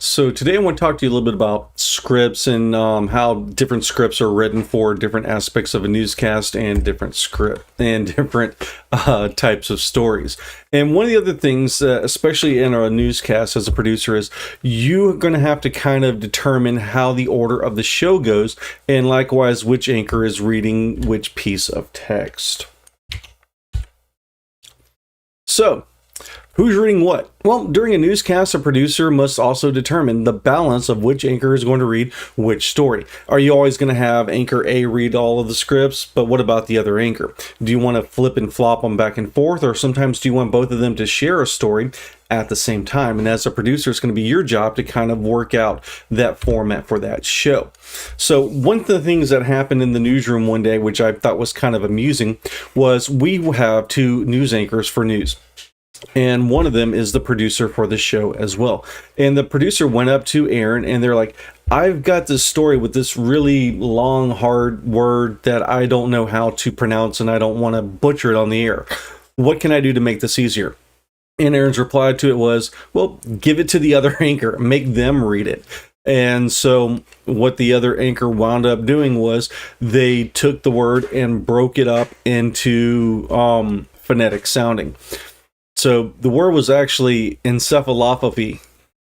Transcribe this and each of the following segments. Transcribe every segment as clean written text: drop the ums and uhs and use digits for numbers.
So today I want to talk to you a little bit about scripts and how different scripts are written for different aspects of a newscast and different types of stories. And one of the other things, especially in a newscast as a producer, is you're going to have to kind of determine how the order of the show goes, and likewise which anchor is reading which piece of text. So, who's reading what? Well, during a newscast, a producer must also determine the balance of which anchor is going to read which story. Are you always going to have anchor A read all of the scripts, but what about the other anchor? Do you want to flip and flop them back and forth, or sometimes do you want both of them to share a story at the same time? And as a producer, it's going to be your job to kind of work out that format for that show. So one of the things that happened in the newsroom one day, which I thought was kind of amusing, was we have two news anchors for news. And one of them is the producer for the show as well. And the producer went up to Aaron and they're like, I've got this story with this really long, hard word that I don't know how to pronounce and I don't want to butcher it on the air. What can I do to make this easier? And Aaron's reply to it was, well, give it to the other anchor, make them read it. And so what the other anchor wound up doing was they took the word and broke it up into phonetic sounding. So the word was actually encephalopathy,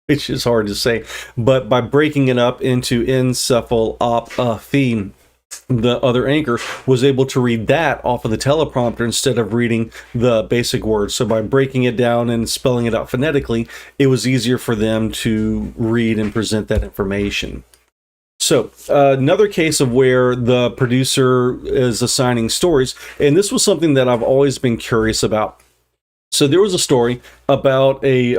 which is hard to say, but by breaking it up into encephalopathy, the other anchor was able to read that off of the teleprompter instead of reading the basic word. So by breaking it down and spelling it out phonetically, it was easier for them to read and present that information. So another case of where the producer is assigning stories, and this was something that I've always been curious about. So there was a story about a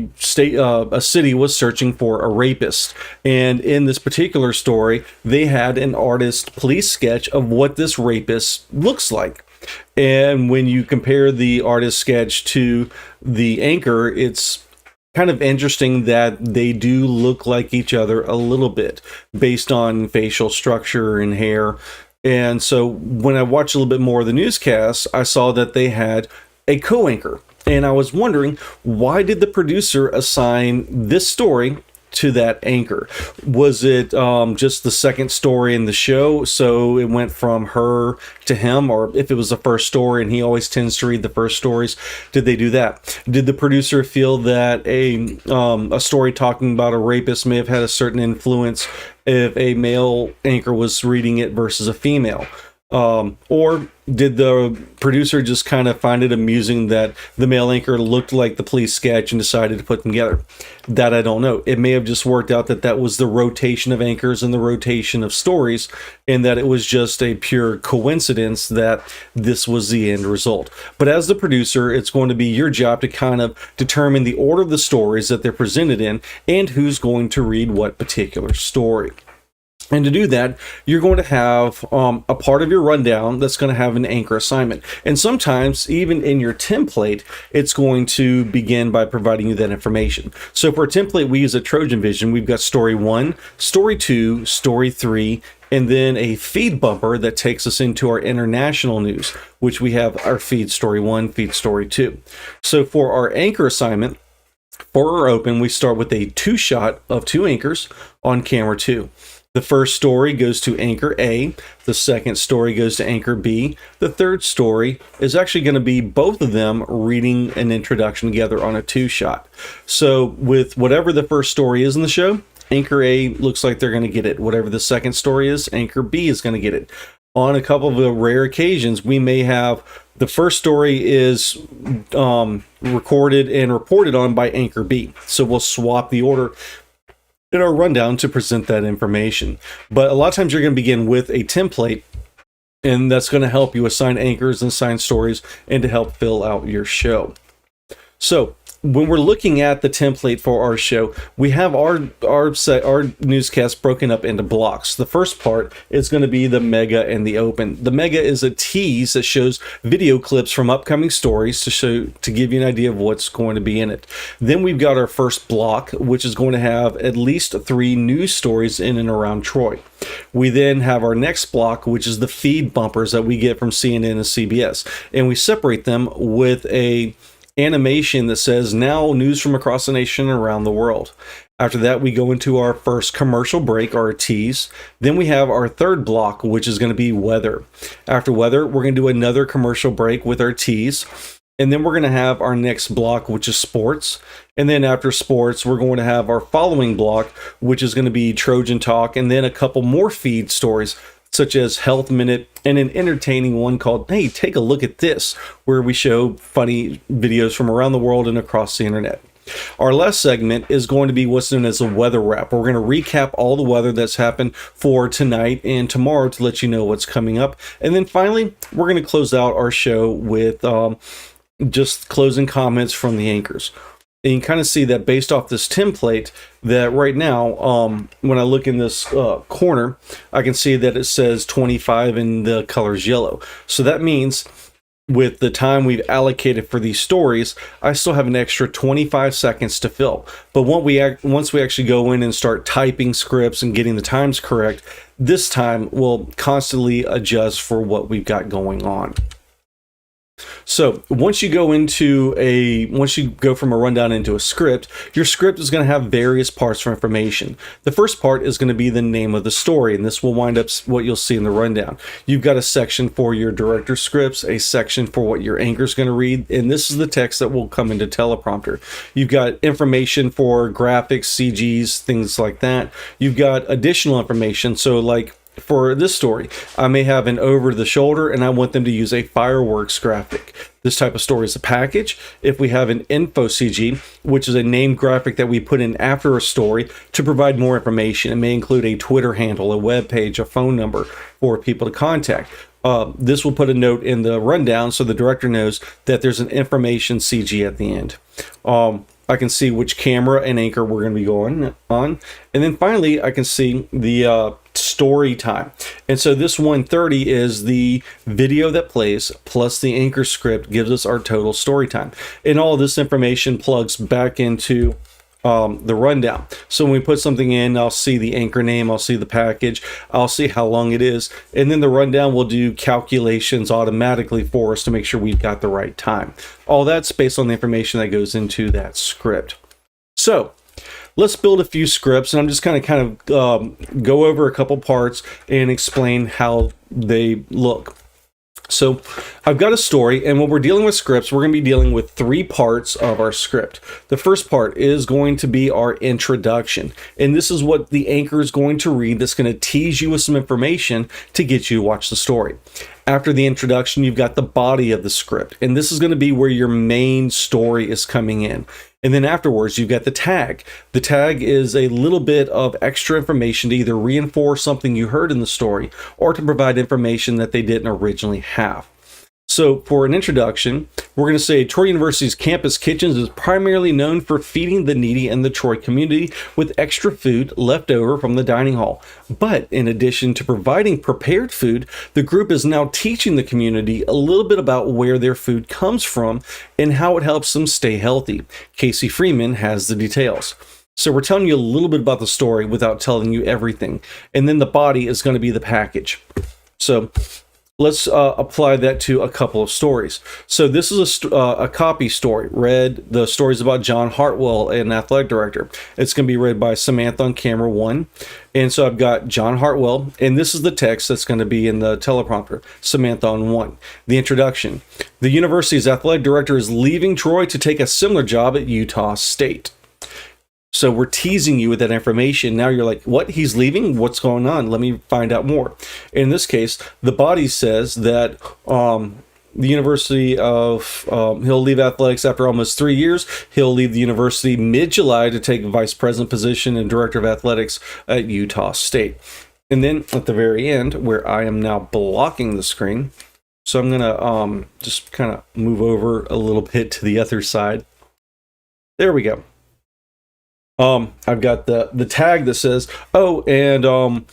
city was searching for a rapist, and in this particular story, they had an artist police sketch of what this rapist looks like. And when you compare the artist sketch to the anchor, it's kind of interesting that they do look like each other a little bit based on facial structure and hair. And so when I watched a little bit more of the newscast, I saw that they had a co-anchor, and I was wondering, why did the producer assign this story to that anchor? Was it just the second story in the show, so it went from her to him? Or if it was the first story and he always tends to read the first stories, did they do that? Did the producer feel that a story talking about a rapist may have had a certain influence if a male anchor was reading it versus a female? Or did the producer just kind of find it amusing that the male anchor looked like the police sketch and decided to put them together? That I don't know. It may have just worked out that that was the rotation of anchors and the rotation of stories, and that it was just a pure coincidence that this was the end result. But as the producer, it's going to be your job to kind of determine the order of the stories that they're presented in and who's going to read what particular story. And to do that, you're going to have a part of your rundown that's going to have an anchor assignment. And sometimes, even in your template, it's going to begin by providing you that information. So for a template, we use a Trojan Vision. We've got story 1, story 2, story 3, and then a feed bumper that takes us into our international news, which we have our feed story 1, feed story 2. So for our anchor assignment, for our open, we start with a 2-shot of 2 anchors on camera 2. The first story goes to anchor A, the second story goes to anchor B, the third story is actually going to be both of them reading an introduction together on a 2-shot. So with whatever the first story is in the show, anchor A looks like they're going to get it. Whatever the second story is, anchor B is going to get it. On a couple of the rare occasions, we may have the first story is recorded and reported on by anchor B. So we'll swap the order in our rundown to present that information. But a lot of times you're going to begin with a template, and that's going to help you assign anchors and assign stories and to help fill out your show. So when we're looking at the template for our show, we have our newscast broken up into blocks. The first part is going to be the mega and the open. The mega is a tease that shows video clips from upcoming stories to give you an idea of what's going to be in it. Then we've got our first block, which is going to have at least 3 news stories in and around Troy. We then have our next block, which is the feed bumpers that we get from CNN and CBS, and we separate them with a animation that says now news from across the nation and around the world. After that, we go into our first commercial break, our tease. Then we have our third block, which is going to be weather. After weather, we're going to do another commercial break with our tease. And then we're going to have our next block, which is sports. And then after sports, we're going to have our following block, which is going to be Trojan Talk, and then a couple more feed stories, such as Health Minute and an entertaining one called, Hey, Take a Look at This, where we show funny videos from around the world and across the internet. Our last segment is going to be what's known as a weather wrap. We're going to recap all the weather that's happened for tonight and tomorrow to let you know what's coming up. And then finally, we're going to close out our show with just closing comments from the anchors. And you can kind of see that based off this template that right now, when I look in this corner, I can see that it says 25 and the color's yellow. So that means with the time we've allocated for these stories, I still have an extra 25 seconds to fill. But once we actually go in and start typing scripts and getting the times correct, this time will constantly adjust for what we've got going on. So once you go from a rundown into a script, your script is going to have various parts for information. The first part is going to be the name of the story, and this will wind up what you'll see in the rundown. You've got a section for your director scripts, a section for what your anchor is going to read, and this is the text that will come into teleprompter. You've got information for graphics, CGs, things like that. You've got additional information, so like for this story, I may have an over the shoulder and I want them to use a fireworks graphic. This type of story is a package. If we have an info CG, which is a named graphic that we put in after a story to provide more information, it may include a Twitter handle, a web page, a phone number for people to contact. This will put a note in the rundown so the director knows that there's an information CG at the end. I can see which camera and anchor we're going to be going on. And then finally, I can see the story time. And so this 130 is the video that plays plus the anchor script gives us our total story time. And all this information plugs back into the rundown. So when we put something in, I'll see the anchor name, I'll see the package, I'll see how long it is, and then the rundown will do calculations automatically for us to make sure we've got the right time. All that's based on the information that goes into that script. So let's build a few scripts, and I'm just kind of go over a couple parts and explain how they look. So I've got a story, and when we're dealing with scripts, we're going to be dealing with three parts of our script. The first part is going to be our introduction, and this is what the anchor is going to read that's going to tease you with some information to get you to watch the story. After the introduction, you've got the body of the script, and this is going to be where your main story is coming in. And then afterwards, you've got the tag. The tag is a little bit of extra information to either reinforce something you heard in the story or to provide information that they didn't originally have. So for an introduction, we're going to say Troy University's campus kitchens is primarily known for feeding the needy in the Troy community with extra food left over from the dining hall. But in addition to providing prepared food, the group is now teaching the community a little bit about where their food comes from and how it helps them stay healthy. Casey Freeman has the details. So we're telling you a little bit about the story without telling you everything. And then the body is going to be the package. So let's apply that to a couple of stories. So this is a copy story. Read the stories about John Hartwell, an athletic director. It's going to be read by Samantha on camera 1. And so I've got John Hartwell, and this is the text that's going to be in the teleprompter. Samantha on 1. The introduction. The university's athletic director is leaving Troy to take a similar job at Utah State. So we're teasing you with that information. Now you're like, what? He's leaving? What's going on? Let me find out more. In this case, the body says that the University of, he'll leave athletics after almost 3 years. He'll leave the university mid-July to take a vice president position and director of athletics at Utah State. And then at the very end, where I am now blocking the screen, so I'm going to just kind of move over a little bit to the other side. There we go. I've got the tag that says, the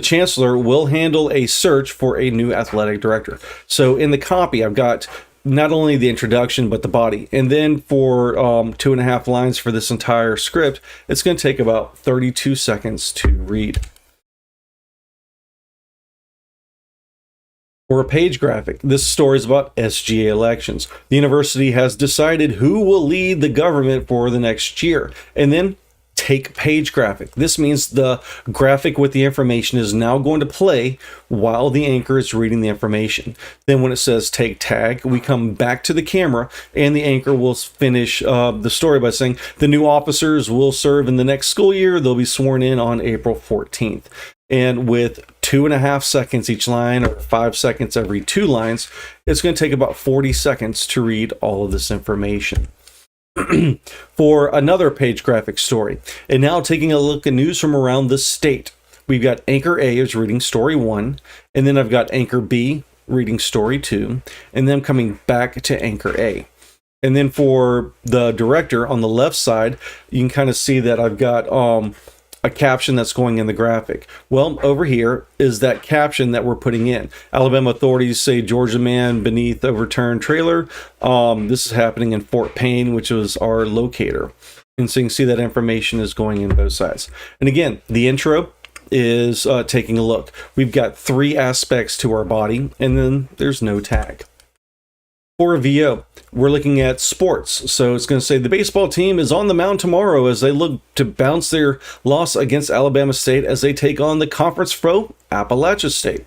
chancellor will handle a search for a new athletic director. So in the copy, I've got not only the introduction, but the body. And then for 2.5 lines for this entire script, it's going to take about 32 seconds to read. For a page graphic, this story is about SGA elections. The university has decided who will lead the government for the next year. And then take page graphic. This means the graphic with the information is now going to play while the anchor is reading the information. Then when it says take tag, we come back to the camera and the anchor will finish the story by saying the new officers will serve in the next school year. They'll be sworn in on April 14th. And with 2.5 seconds each line, or 5 seconds every 2 lines, it's going to take about 40 seconds to read all of this information. For another page graphic story, and now taking a look at news from around the state, we've got Anchor A is reading story 1, and then I've got Anchor B reading story 2, and then coming back to Anchor A. And then for the director on the left side, you can kind of see that I've got a caption that's going in the graphic. Well, over here is that caption that we're putting in. Alabama authorities say Georgia man beneath overturned trailer. This is happening in Fort Payne, which was our locator. And so you can see that information is going in both sides. And again, the intro is taking a look. We've got 3 aspects to our body, and then there's no tag. For a VO, we're looking at sports. So it's going to say the baseball team is on the mound tomorrow as they look to bounce their loss against Alabama State as they take on the conference foe, Appalachia State.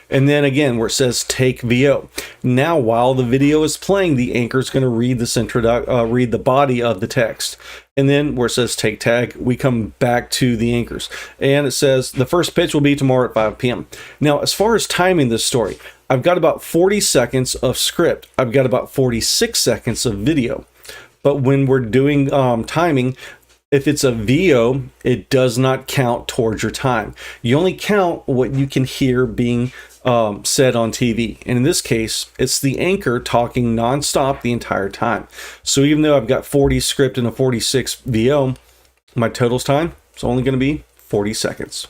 And then again, where it says take VO. Now, while the video is playing, the anchor is going to read this read the body of the text. And then where it says take tag, we come back to the anchors. And it says the first pitch will be tomorrow at 5 p.m. Now, as far as timing this story, I've got about 40 seconds of script. I've got about 46 seconds of video. But when we're doing timing, if it's a VO, it does not count towards your time. You only count what you can hear being said on TV. And in this case, it's the anchor talking nonstop the entire time. So even though I've got 40 script and a 46 VO, my total's time is only going to be 40 seconds.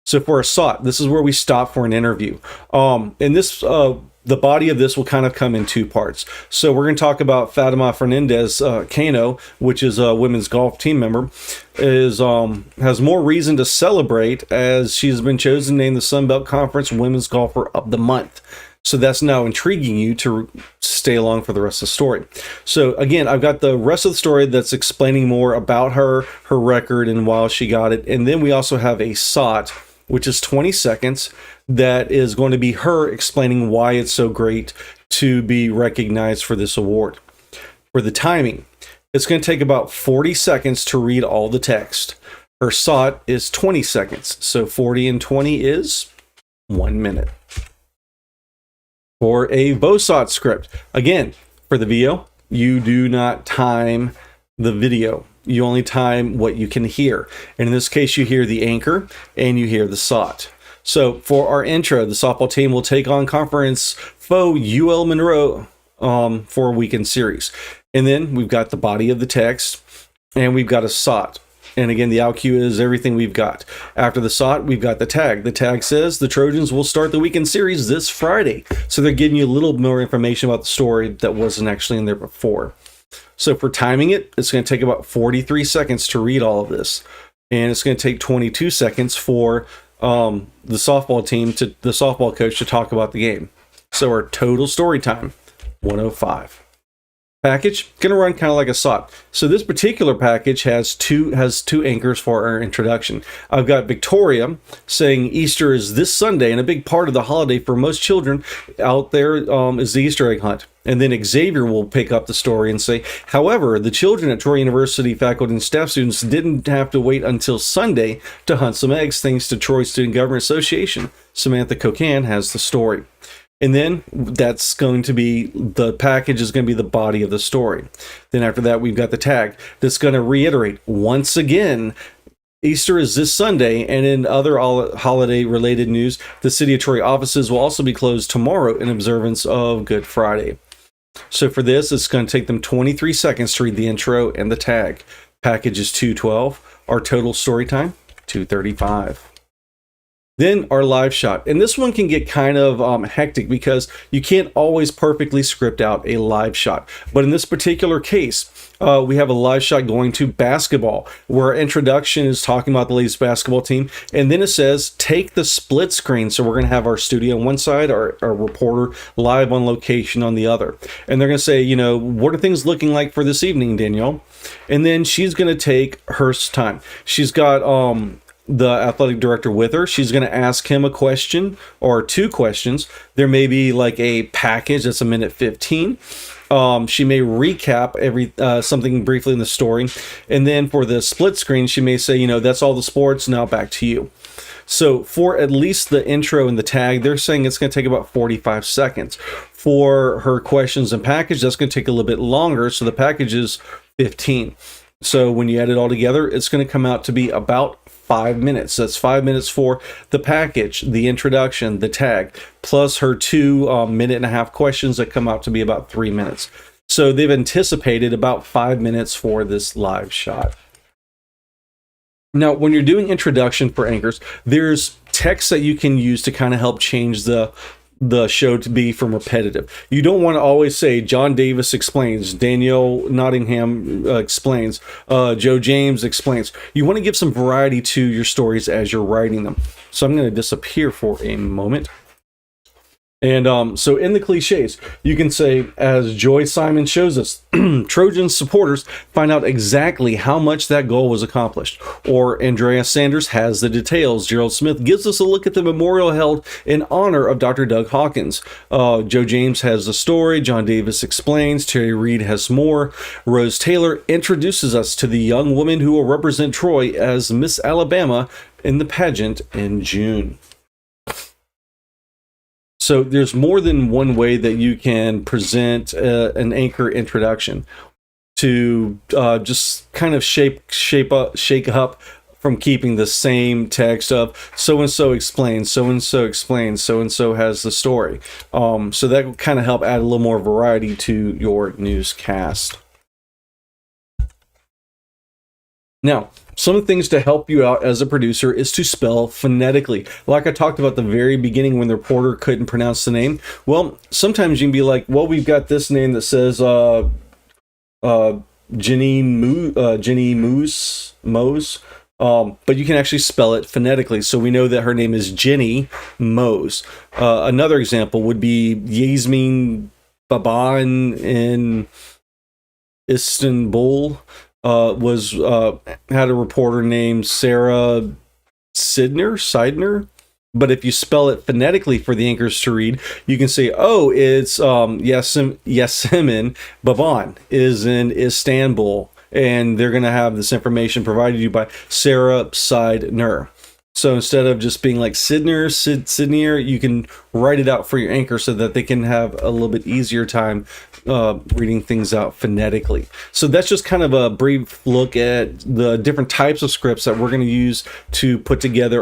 So for a SOT, this is where we stop for an interview. And this, the body of this will kind of come in 2 parts. So we're going to talk about Fatima Fernandez Cano, which is a women's golf team member, has more reason to celebrate as she's been chosen to name the Sun Belt Conference Women's Golfer of the Month. So that's now intriguing you to stay along for the rest of the story. So again, I've got the rest of the story that's explaining more about her record and why she got it. And then we also have a SOT, which is 20 seconds, that is going to be her explaining why it's so great to be recognized for this award. For the timing, it's going to take about 40 seconds to read all the text. Her SOT is 20 seconds, so 40 and 20 is 1 minute. For a VOSOT script, again, for the VO, you do not time the video. You only time what you can hear. And in this case, you hear the anchor and you hear the SOT. So for our intro, the softball team will take on conference foe UL Monroe for a weekend series. And then we've got the body of the text and we've got a SOT. And again, the out cue is everything we've got. After the SOT, we've got the tag. The tag says the Trojans will start the weekend series this Friday. So they're giving you a little more information about the story that wasn't actually in there before. So for timing it, it's going to take about 43 seconds to read all of this. And it's going to take 22 seconds for the softball team, the softball coach, to talk about the game. So our total story time, 105. Package, going to run kind of like a SOT. So this particular package has two anchors for our introduction. I've got Victoria saying Easter is this Sunday, and a big part of the holiday for most children out there is the Easter egg hunt. And then Xavier will pick up the story and say, however, the children at Troy University faculty and staff students didn't have to wait until Sunday to hunt some eggs thanks to Troy Student Government Association. Samantha Cocan has the story. And then that's going to be, the package is going to be the body of the story. Then after that, we've got the tag that's going to reiterate once again, Easter is this Sunday, and in other holiday-related news, the City of Troy offices will also be closed tomorrow in observance of Good Friday. So for this, it's going to take them 23 seconds to read the intro and the tag. Package is 212. Our total story time, 235. Then our live shot, and this one can get kind of hectic because you can't always perfectly script out a live shot. But in this particular case, we have a live shot going to basketball, where our introduction is talking about the ladies basketball team, and then it says take the split screen. So we're going to have our studio on one side, our reporter live on location on the other, and they're going to say, you know, what are things looking like for this evening, Danielle? And then she's going to take her time. She's got the athletic director with her. She's going to ask him a question or two questions. There may be like a package that's a minute 15. She may recap something briefly in the story, and then for the split screen, she may say, you know, that's all the sports. Now back to you. So for at least the intro and the tag, they're saying it's going to take about 45 seconds. For her questions and package, that's going to take a little bit longer. So the package is 15. So when you add it all together, it's going to come out to be about 5 minutes. That's 5 minutes for the package, the introduction, the tag, plus her 2 minute-and-a-half questions that come out to be about 3 minutes. So they've anticipated about 5 minutes for this live shot. Now, when you're doing introduction for anchors, there's text that you can use to kind of help change the show to be from repetitive. You don't want to always say John Davis explains, Danielle Nottingham explains, Joe James explains. You want to give some variety to your stories as you're writing them. So I'm going to disappear for a moment. And so in the cliches, you can say, as Joy Simon shows us, Trojan supporters find out exactly how much that goal was accomplished. Or Andrea Sanders has the details. Gerald Smith gives us a look at the memorial held in honor of Dr. Doug Hawkins. Joe James has the story. John Davis explains. Terry Reed has more. Rose Taylor introduces us to the young woman who will represent Troy as Miss Alabama in the pageant in June. So there's more than one way that you can present an anchor introduction to just kind of shake up from keeping the same text of so-and-so explains, so-and-so explains, so-and-so has the story. So that will kind of help add a little more variety to your newscast. Now, some of the things to help you out as a producer is to spell phonetically. Like I talked about at the very beginning when the reporter couldn't pronounce the name. Well, sometimes you can be like, well, we've got this name that says Jenny Mose, but you can actually spell it phonetically. So we know that her name is Jenny Mose. Another example would be Yasmin Baban in Istanbul. Had a reporter named Sarah Sidner, but if you spell it phonetically for the anchors to read, you can say, oh, it's Yasemin Baban is in Istanbul, and they're going to have this information provided to you by Sarah Sidner. So instead of just being like Sidner, you can write it out for your anchor so that they can have a little bit easier time reading things out phonetically. So that's just kind of a brief look at the different types of scripts that we're going to use to put together